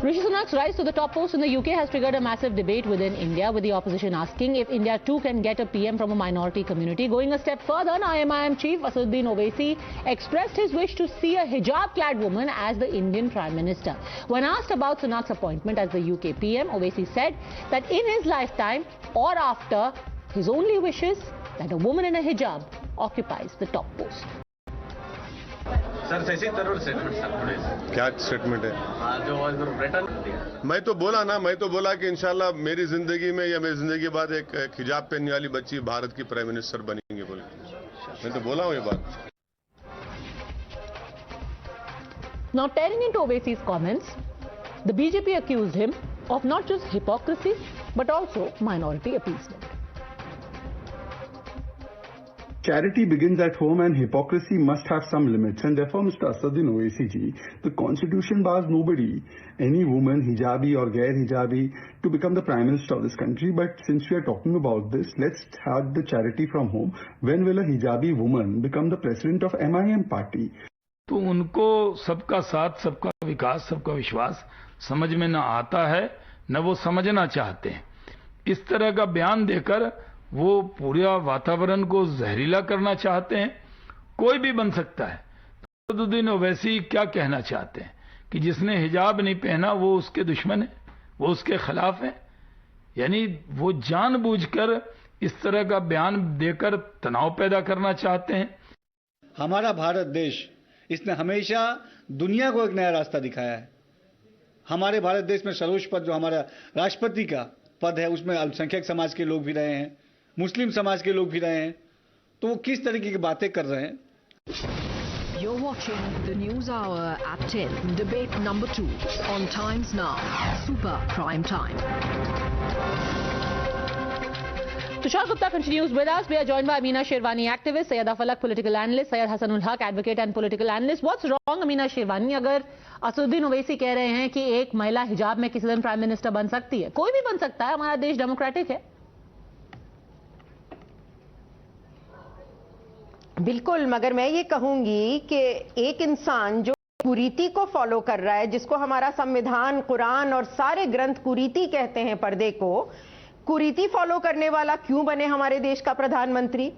Rishi Sunak's rise to the top post in the UK has triggered a massive debate within India, with the opposition asking if India too can get a PM from a minority community. Going a step further, IMIM chief Asaduddin Owaisi expressed his wish to see a hijab-clad woman as the Indian Prime Minister. When asked about Sunak's appointment as the UK PM, Owaisi said that in his lifetime or after, his only wish is that a woman in a hijab occupies the top post. Sir Shashi Tharoor statement क्या statement है? जो return मैं तो बोला कि इंशाल्लाह मेरी जिंदगी में या मेरी जिंदगी के बाद एक हिजाब पहनने वाली बच्ची भारत की प्राइम मिनिस्टर बनेंगे बोल के मैं तो बोला हूं ये बात. Now, tearing into Owaisi's comments, the BJP accused him of not just hypocrisy but also minority appeasement. Charity begins at home and hypocrisy must have some limits, and therefore Mr. Asaduddin Owaisi ji, the constitution bars nobody, any woman, hijabi or gair hijabi, to become the Prime Minister of this country. But since we are talking about this, let's start the charity from home. When will a hijabi woman become the president of MIM party? तो उनको सबका साथ, सबका विकास, सबका विश्वास समझ में न आता है, न वो समझना चाहते हैं. इस तरह का बयान देकर वो पूरा वातावरण को जहरीला करना चाहते हैं. कोई भी बन सकता है. असदुद्दीन ओवैसी क्या कहना चाहते हैं कि जिसने हिजाब नहीं पहना वो उसके दुश्मन है, वो उसके खिलाफ है. यानी वो जानबूझकर इस तरह का बयान देकर तनाव पैदा करना चाहते हैं. हमारा भारत देश, इसने हमेशा दुनिया को एक नया रास्ता दिखाया है. हमारे भारत देश में सर्वोच्च पद जो हमारा राष्ट्रपति का पद है, उसमें अल्पसंख्यक समाज के लोग भी रहे हैं, मुस्लिम समाज के लोग भी रहे हैं. तो वो किस तरीके की बातें कर रहे हैं. You're watching the News Hour at 10, debate number 2 on Times Now, Super Prime Time. Tushar Gupta continues with us. We are joined by Amina Sherwani, activist, Syeda Falak, political analyst, Syed Hasanul Haq, advocate and political analyst. What's wrong, Amina Sherwani, अगर असदुद्दीन ओवैसी कह रहे हैं कि एक महिला हिजाब में किसी दिन प्राइम मिनिस्टर बन सकती है? कोई भी बन सकता है, हमारा देश डेमोक्रेटिक है. बिल्कुल, मगर मैं ये कहूंगी कि एक इंसान जो कुरीति को फॉलो कर रहा है, जिसको हमारा संविधान, कुरान और सारे ग्रंथ कुरीति कहते हैं, पर्दे को कुरीति फॉलो करने वाला क्यों बने हमारे देश का प्रधानमंत्री?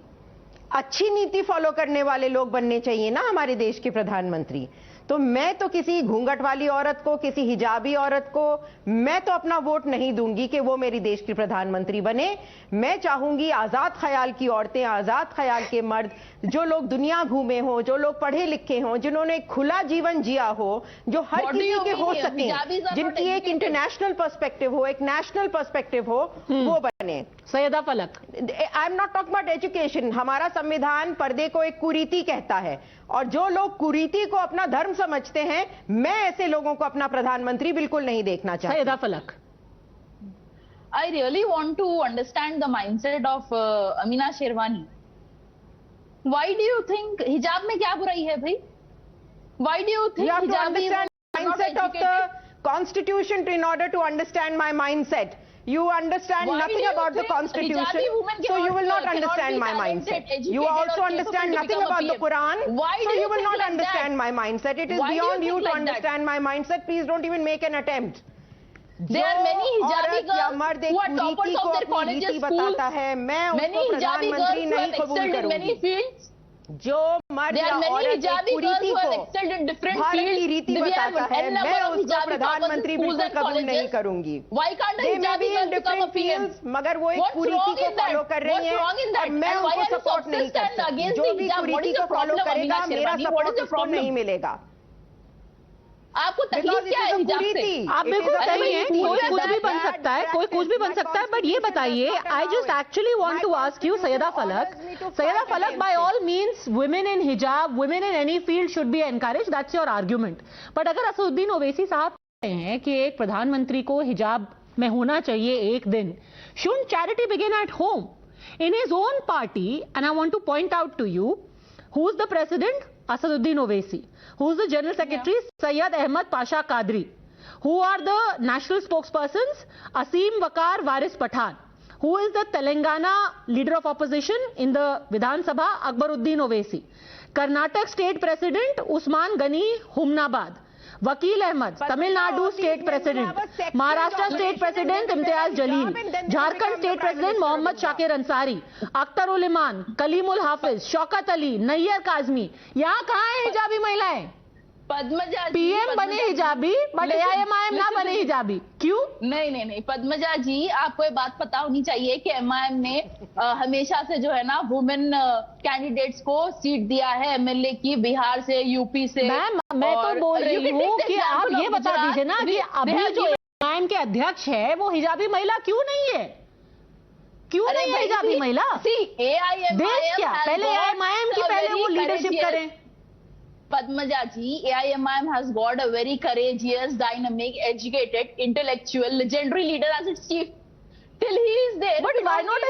अच्छी नीति फॉलो करने वाले लोग बनने चाहिए ना हमारे देश के प्रधानमंत्री. तो मैं तो किसी घूंघट वाली औरत को, किसी हिजाबी औरत को मैं तो अपना वोट नहीं दूंगी कि वो मेरी देश की प्रधानमंत्री बने. मैं चाहूंगी आजाद ख्याल की औरतें, आजाद ख्याल के मर्द, जो लोग दुनिया घूमे हों, जो लोग पढ़े लिखे हों, जिन्होंने खुला जीवन जिया हो, जो हर किसी के हो सके, जिनकी एक इंटरनेशनल पर्सपेक्टिव हो, एक नेशनल पर्सपेक्टिव हो, वो बने. सैयदा फलक, I am not talking about education. हमारा संविधान पर्दे को एक कुरीति कहता है, और जो लोग कुरीति को अपना धर्म समझते हैं, मैं ऐसे लोगों को अपना प्रधानमंत्री बिल्कुल नहीं देखना चाहती. सैयदा फलक, I really want to understand the mindset of Amina Sherwani. Why do you think hijab में क्या बुराई है भाई? Why do you think you have to understand the mindset of the constitution in order to understand my mindset? You understand nothing about the constitution, so you will not understand my mindset. You also understand nothing about the Quran, so you will not understand my mindset. It is beyond you to understand my mindset. Please don't even make an attempt. There are many hijabi girls who are toppers of their colleges, schools. Many hijabi girls who have excelled in many fields. जो मर्द या औरत कुरीति को भारत की रीति बताता है, मैं उसको प्रधानमंत्री बिल्कुल कबूल नहीं करूंगी. They may be in different fields, मगर वो एक कुरीति को फॉलो कर रही हैं और मैं उनको सपोर्ट नहीं करती. जो भी कुरीति को फॉलो करेगा, मेरा सपोर्ट उसको नहीं मिलेगा. आपको तकलीफ क्या है हिजाब से? आप बिल्कुल सही हैं, कोई कुछ भी बन सकता है, कोई कुछ भी बन सकता है. बट ये बताइए, I just actually want to ask you, Syeda Falak, by all means women in hijab, women in any field should be encourage, that's your argument. But अगर असदुद्दीन ओवैसी साहब कहते हैं कि एक प्रधानमंत्री को हिजाब में होना चाहिए एक दिन, should charity begin at home in his own party? And I want to point out to you, who is the president? Asaduddin Owaisi. Who is the General Secretary? Syed Ahmad Pasha Qadri. Who are the national spokespersons? Asim Waqar Waris Pathan. Who is the Telangana leader of opposition in the Vidhan Sabha? Akbaruddin Owaisi. Karnataka State President Usman Ghani Humnabad. Wakeel Ahmed, Tamil Nadu state president, Maharashtra state president Imtiaz Jaleel, Jharkhand state president Mohammad Shakir Ansari, Akhtar ul Iman, Kalimul Hafiz, Shaukat Ali, Nayyar Kazmi. यहाँ कहाँ है हिजाबी महिलाएं? पद्मजा जी, PM बने हिजाबी but AIMIM ना बने हिजाबी, क्यों? नहीं, पद्मजा जी, आपको ये बात पता होनी चाहिए कि एमआईएम ने हमेशा से जो है ना वुमेन कैंडिडेट्स को सीट दिया है, एमएलए की, बिहार से, यूपी से। मैम मैं तो बोल रही हूँ कि आप ये बता दीजिए ना कि अभी जो एआईएमआईएम के अध्यक्ष है वो हिजाबी महिला क्यों नहीं है? क्यों नहीं है हिजाबी महिला? देश क्या, पहले एआईएमआईएम की पहले वो लीडरशिप करें। Padmaja ji, AIMIM has got a very courageous, dynamic, educated, intellectual, legendary leader as its chief. Till he is there, but why not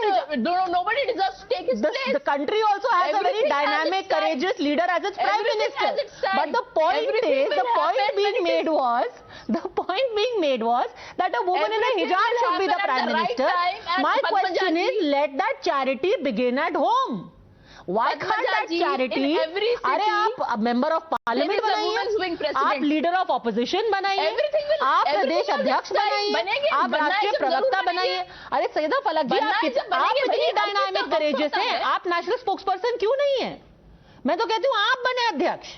nobody deserves to take his place. The country also has a very dynamic, courageous leader as its prime minister. But the point being made was that a woman in a hijab should be the prime minister. My question is, let that charity begin at home. Why can't that charity? अरे आप member of parliament बनाइए, आप leader of opposition बनाइए, आप प्रदेश अध्यक्ष बनाइए, आप राष्ट्रीय प्रवक्ता बनाइए। अरे सैयदा फलक जी, आप इतनी डायनामिक करेजियस हैं, आप नेशनल स्पोक्स पर्सन क्यों नहीं है? मैं तो कहती हूँ आप बने अध्यक्ष,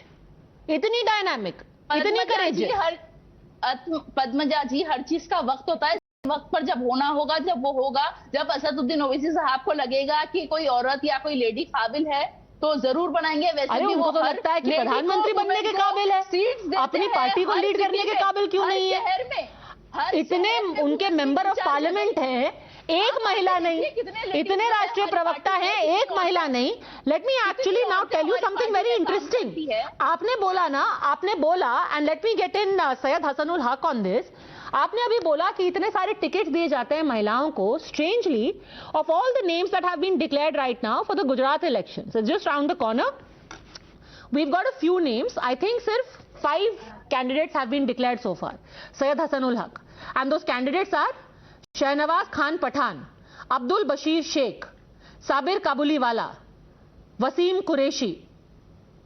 इतनी डायनामिक, इतनी करेजियस। पद्मजा जी, हर चीज का वक्त होता है, वक्त पर जब होना होगा, जब वो होगा, जब असदुद्दीन ओवैसी साहब को लगेगा कि कोई औरत या कोई लेडी काबिल है तो जरूर बनाएंगे। वैसे भी वो तो लगता है कि प्रधानमंत्री बनने के काबिल है, अपनी पार्टी को लीड करने के काबिल क्यों नहीं है? इतने उनके मेंबर ऑफ पार्लियामेंट हैं, एक महिला नहीं, इतने राष्ट्रीय प्रवक्ता हैं, एक महिला नहीं। Let me actually now tell you something very interesting. आपने बोला and let me get in Syed Hasnul Haq on this. आपने अभी बोला कि इतने सारे टिकट्स दिए जाते हैं महिलाओं को। Strangely, of all the names that have been declared right now for the Gujarat elections, it's just round the corner, we've got a few names. I think सिर्फ 5 candidates have been declared so far, Syed Hasnul Haq, and those candidates are Shahnawaz Khan Pathan, Abdul Bashir Sheikh, Sabir Kabuliwala, Waseem Qureshi.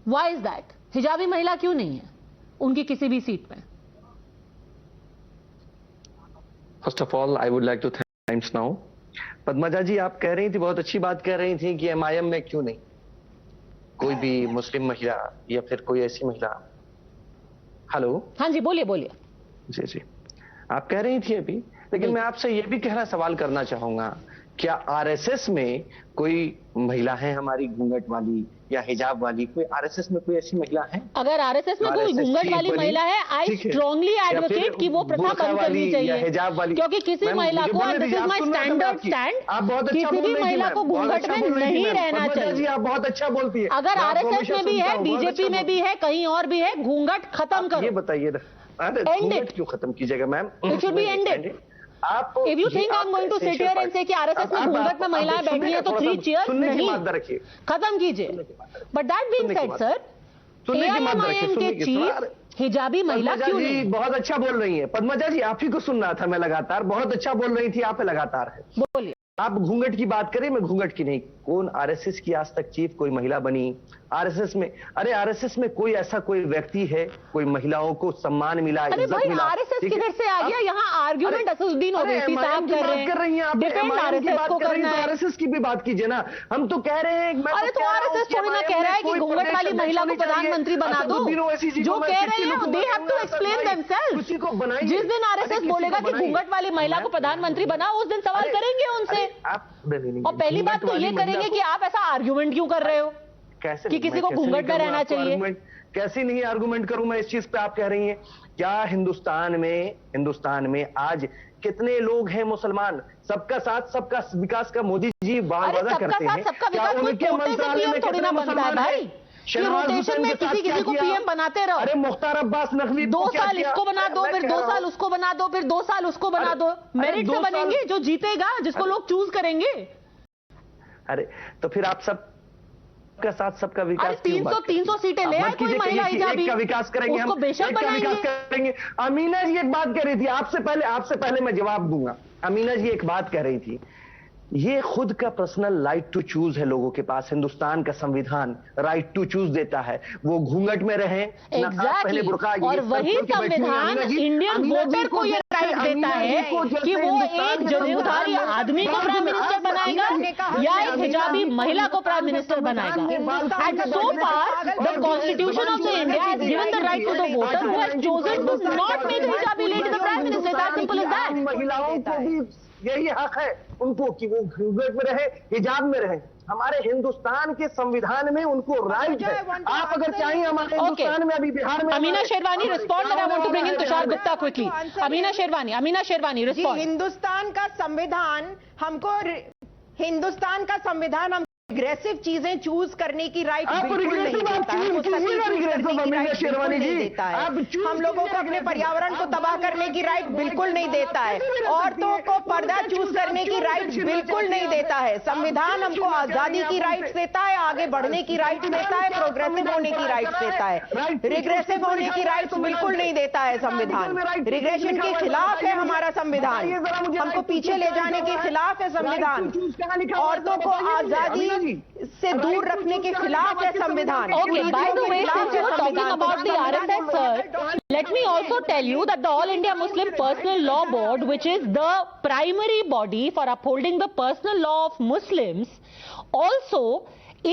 Why is that? हिजाबी महिला क्यों नहीं है उनकी किसी भी seat में? First of all I would like to thanks now. Padmaja ji, आप कह रही थी, बहुत अच्छी बात कह रही थी कि एमआईएम में क्यों नहीं कोई भी मुस्लिम महिला या फिर कोई ऐसी महिला। हेलो, हाँ जी, बोलिए। जी, आप कह रही थी अभी, लेकिन मैं आपसे ये भी सवाल करना चाहूंगा, क्या आरएसएस में कोई महिला है हमारी घूंघट वाली या हिजाब वाली? कोई आरएसएस में कोई ऐसी महिला है? अगर आरएसएस में कोई घूंघट वाली महिला है, आई स्ट्रांगली एडवोकेट कि वो प्रथा बंद करनी चाहिए, हिजाब वाली, क्योंकि किसी महिला को, this is my standard stand, किसी भी महिला को घूंघट में नहीं रहना चाहिए। आप बहुत अच्छा बोलती है। अगर आरएसएस में भी है, बीजेपी में भी है, कहीं और भी है, घूंघट खत्म करो। ये बताइए, घूंघट क्यों खत्म कीजिएगा ma'am? It should be ended. If you think I'm going to sit here and say कि आरएसएस में घूंघट में महिलाएं बैठी हैं तो 3 चेयर्स नहीं, खत्म कीजिए। But that being said, sir, AIMIM के चीफ हिजाबी महिला क्यों नहीं? बहुत अच्छा बोल रही है पद्मजा जी, आप ही को सुन रहा था मैं लगातार, बहुत अच्छा बोल रही थी आप लगातार है। बोलिए। आप घूंघट की बात करें, मैं घूंघट की नहीं। कौन आरएसएस की आज तक चीफ कोई महिला बनी आरएसएस में? अरे आरएसएस में कोई ऐसा कोई व्यक्ति है, कोई महिलाओं को सम्मान मिला, इज्जत मिला? आरएसएस किधर से आ गया? यहाँ आर्ग्यूमेंट असदुद्दीन ओवैसी साहब कर रहे हैं, आप डिपेंड आरएसएस को करना है। आरएसएस की भी बात कीजिए ना, हम तो कह रहे हैं। अरे तो आरएसएस थोड़ी ना कह रहा है कि घूंघट वाली महिला को प्रधानमंत्री बना दो। जो कह रहे हैं they have to explain themselves. जिस दिन आरएसएस बोलेगा कि घूंघट वाली महिला को प्रधानमंत्री बनाओ, उस दिन सवाल करेंगे उनसे। और पहली बात तो ये करेंगे कि आप ऐसा आर्ग्यूमेंट क्यों कर रहे हो कैसे कि किसी को घूंघट में रहना चाहिए? कैसे नहीं आर्गुमेंट करूं मैं इस चीज पे? आप कह रही हैं क्या हिंदुस्तान में आज कितने लोग हैं मुसलमान? सबका साथ सबका विकास का मोदी जी वादा करते हैं। क्या उनके मंत्रालय में थोड़ी ना बनता है भाई? रोटेशन में किसी को पीएम बनाते रहो। अरे मुख्तार अब्बास नकवी 2 साल इसको बना दो, फिर 2 साल उसको बना दो, फिर 2 साल उसको बना दो। मेरिट से बनेंगे, जो जीतेगा, जिसको लोग चूज करेंगे। अरे तो फिर आप सब का साथ सबका विकास 300 सीटें ले आए कोई महिला हिजाबी, का विकास करेंगे, उसको बेशक बनाएंगे। करेंगे। अमीना जी एक बात कह रही थी, आपसे पहले मैं जवाब दूंगा। अमीना जी एक बात कह रही थी ये खुद का पर्सनल राइट टू चूज है लोगों के पास। हिंदुस्तान का संविधान राइट टू चूज देता है, वो घूंघट में रहे एग्जैक्टली और वही संविधान इंडियन वोटर को ये राइट देता है कि वो एक जमींदारी आदमी को प्राइम मिनिस्टर बनाएगा या एक हिजाबी महिला को प्राइम मिनिस्टर बनाएगा। And so far the constitution of the India has given the right to the voter who has chosen to not make हिजाबी lady the prime minister. That simple is that. महिलाओं को भी यही हक है उनको कि वो घूंघट में रहे, हिजाब में रहे। हमारे हिंदुस्तान के संविधान में उनको राइट है। आप अगर चाहें हमारे हिंदुस्तान में अभी बिहार में Amina Sherwani respond I want to bring in Tushar Gupta quickly. Amina Sherwani respond. Hindustan का संविधान हमको एग्रेसिव चीजें चूज करने की राइट बिल्कुल नहीं देता है। हम लोगों को अपने पर्यावरण को तबाह करने की राइट बिल्कुल नहीं देता है। औरतों को पर्दा चूज करने की राइट बिल्कुल नहीं देता है। संविधान हमको आजादी की राइट्स देता है, आगे बढ़ने की राइट्स देता है, प्रोग्रेसिव होने की राइट्स देता है। रिग्रेसिव होने की राइट्स बिल्कुल नहीं देता है संविधान। रिग्रेशन के खिलाफ है हमारा संविधान, हमको पीछे ले जाने के खिलाफ है संविधान। औरतों को आजादी से दूर रखने के खिलाफ है संविधान। Okay, by the way, since you were talking about the RSS, sir, let me also tell you that the All India Muslim Personal Law Board, which is the primary body for upholding the personal law of Muslims, also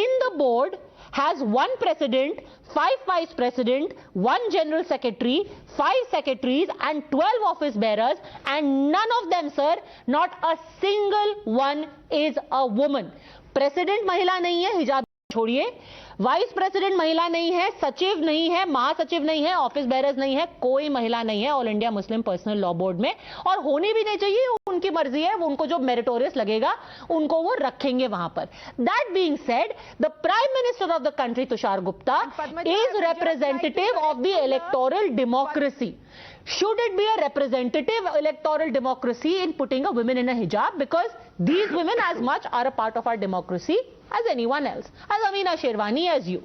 in the board has one president, 5 vice president, 1 general secretary, 5 secretaries and 12 office bearers, and none of them, sir, not a single one is a woman. President महिला नहीं है, हिजाब छोड़िए, vice president महिला नहीं है, सचिव नहीं है, महासचिव नहीं है, ऑफिस बेरर्स नहीं है, कोई महिला नहीं है all India Muslim personal law board में, और होनी भी नहीं चाहिए। उनकी मर्जी है, वो उनको जो मेरिटोरियस लगेगा उनको वो रखेंगे वहां पर। That being said, the prime minister of the country Tushar Gupta is representative of the electoral democracy. Should it be a representative electoral democracy in putting a woman in a hijab? Because these women as much are a part of our democracy as anyone else. As Ameena Sherwani, as you.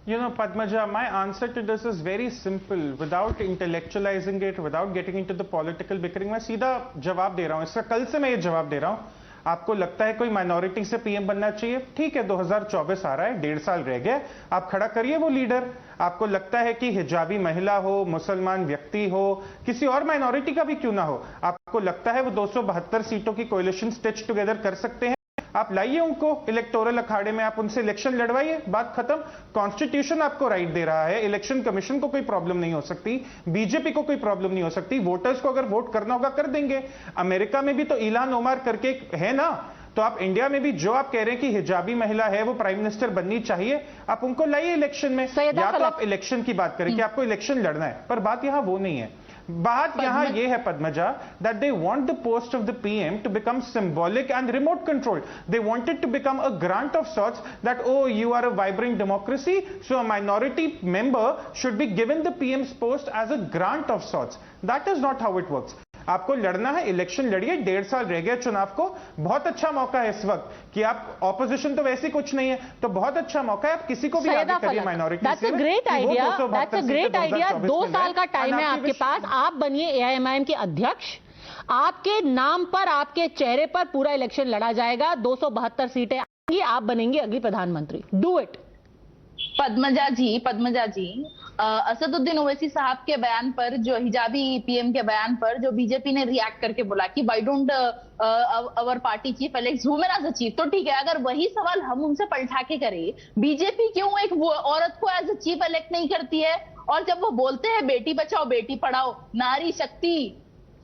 You know, Padmaja, my answer to this is very simple. Without intellectualizing it, without getting into the political bickering, मैं सीधा जवाब दे रहा हूँ। इसका कल से मैं ये जवाब दे रहा हूँ। आपको लगता है कोई माइनॉरिटी से पीएम बनना चाहिए? ठीक है, 2024 आ रहा है, 1.5 साल रह गया, आप खड़ा करिए वो लीडर। आपको लगता है कि हिजाबी महिला हो, मुसलमान व्यक्ति हो, किसी और माइनॉरिटी का भी क्यों ना हो, आपको लगता है वो 272 सीटों की कोalition स्टिच टुगेदर कर सकते हैं? आप लाइए उनको इलेक्टोरल अखाड़े में, आप उनसे इलेक्शन लड़वाइए, बात खत्म। कॉन्स्टिट्यूशन आपको राइट दे रहा है, इलेक्शन कमीशन को कोई प्रॉब्लम नहीं हो सकती, बीजेपी को कोई प्रॉब्लम नहीं हो सकती, वोटर्स को अगर वोट करना होगा कर देंगे। अमेरिका में भी तो इल्हान ओमर करके है ना, तो आप इंडिया में भी जो आप कह रहे हैं कि हिजाबी महिला है वो प्राइम मिनिस्टर बननी चाहिए, आप उनको लाइए इलेक्शन में। या तो आप इलेक्शन की बात करें कि आपको इलेक्शन लड़ना है, पर बात यहां वो नहीं है। बात यहां यह है Padmaja, that they want the post of the PM to become symbolic and remote controlled. They want it to become a grant of sorts that, oh, you are a vibrant democracy, so a minority member should be given the PM's post as a grant of sorts. That is not how it works. आपको लड़ना है, election लड़िए, 1.5 साल रह गया चुनाव को, बहुत अच्छा मौका है इस वक्त कि आप ऑपोजिशन तो वैसे कुछ नहीं है, तो बहुत अच्छा मौका है, आप किसी को भी आगे करिए माइनॉरिटी से। That's a great idea. That's a great idea. 2 साल का टाइम है आपके पास, आप बनिए AIMIM के अध्यक्ष, आपके नाम पर, आपके चेहरे पर पूरा इलेक्शन लड़ा जाएगा, 272 सीटें आएंगी, आप बनेंगे अगली प्रधानमंत्री। Do it. पद्मजा जी, असदुद्दीन ओवैसी साहब के बयान पर, जो हिजाबी पीएम के बयान पर, जो बीजेपी ने रिएक्ट करके बोला कि why don't our party chief elect women as a chief, तो ठीक है, अगर वही सवाल हम उनसे पलटा के करें, बीजेपी क्यों एक औरत को एज अ चीफ इलेक्ट नहीं करती है? और जब वो बोलते हैं बेटी बचाओ बेटी पढ़ाओ, नारी शक्ति,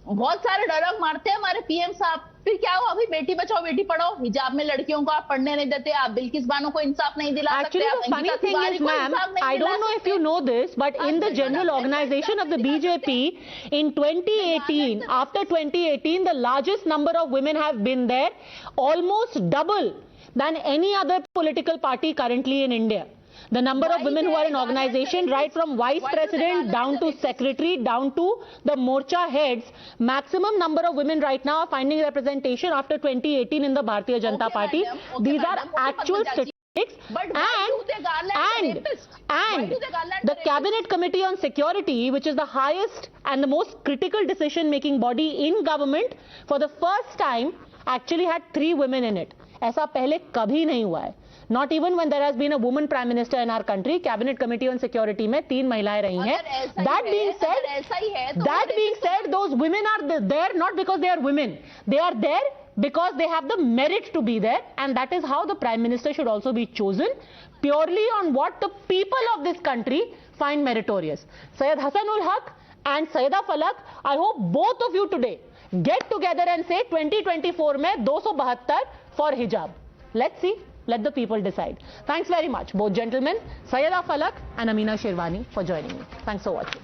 बहुत सारे डायलॉग मारते हैं हमारे पीएम साहब, फिर क्या हुआ? अभी बेटी बचाओ बेटी पढ़ाओ, हिजाब में लड़कियों को आप पढ़ने नहीं देते, आप बिल्किस बानो को इंसाफ नहीं दिला सकते। Actually, the funny thing is, ma'am, I don't know if you know this, but in the general organization of the BJP in 2018, after 2018, the largest number of women have been there, almost double than any other political party currently in India. The number of women who are in organization, right from vice president down to secretary, down to the morcha heads, maximum number of women right now are finding representation after 2018 in the Bharatiya Janata Party. These are actual statistics. But why do they garland the rapist? Why do they garland the the Cabinet Committee on Security, which is the highest and the most critical decision-making body in government, for the first time actually had 3 women in it. ऐसा पहले कभी नहीं हुआ है. Not even when there has been a woman prime minister in our country, Cabinet Committee on Security में 3 महिलाएं रही हैं. That being said, those women are there not because they are women. They are there because they have the merit to be there, and that is how the Prime Minister should also be chosen, purely on what the people of this country find meritorious. Syed Hasanul Haq and Sayeda Falak, I hope both of you today get together and say 2024 में 272 for hijab. Let's see. Let the people decide. Thanks very much, both gentlemen, Sayeda Falak and Amina Sherwani, for joining me. Thanks for watching.